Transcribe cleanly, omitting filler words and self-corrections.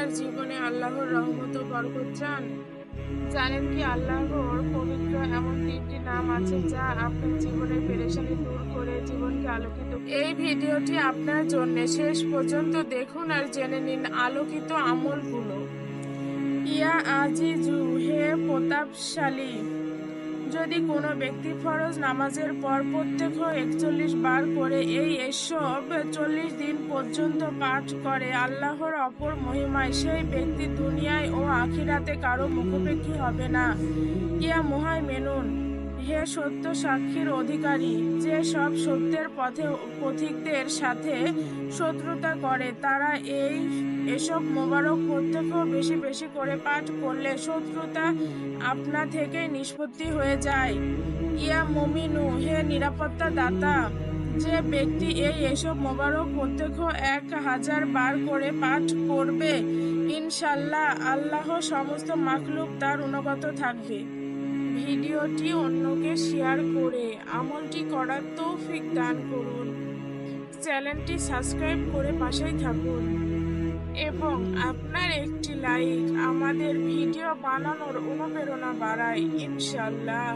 আপনার জীবনে আল্লাহর রহমত ও বরকত চান? জানেন কি আল্লাহর পবিত্র এমন 3টি নাম আছে যা আপনার জীবনের পেরেশানি দূর করে জীবনকে আলোকিত। এই ভিডিওটি আপনার জন্য শেষ পর্যন্ত দেখুন আর জেনে নিন আলোকিত আমলগুলো। ইয়া আজিজু, হে প্রতাপশালী। যদি কোনো ব্যক্তি ফরজ নামাজের পর প্রত্যেক 41 বার করে এসব 40 দিন পর্যন্ত পাঠ করে আল্লাহর অপর মহিমায়, সেই ব্যক্তি দুনিয়ায় ও আখিরাতে কারো মুখাপেক্ষী হবে না। ইয়া মুহাইমিনুন, হে সত্য সাক্ষীর অধিকারী, যে সব সত্যের পথিকদের সাথে শত্রুতা করে তারা এসব মোবারক প্রত্যক্ষ বেশি বেশি করে পাঠ করলে শত্রুতা আপনা থেকে নিষ্পত্তি হয়ে যায়। ইয়া মুমিনু, হে নিরাপত্তা দাতা, যে ব্যক্তি এসব মোবারক প্রত্যক্ষ 1000 বার করে পাঠ করবে ইনশাল্লাহ আল্লাহ সমস্ত মাখলুক তার অনুগত থাকবে। ভিডিওটি অন্যকে শেয়ার করে আমলটি করার তৌফিক দান করুন। চ্যানেলটি সাবস্ক্রাইব করে পাশেই থাকুন এবং আপনার একটি লাইক আমাদের ভিডিও বানানোর অনুপ্রেরণা বাড়ায় ইনশাল্লাহ।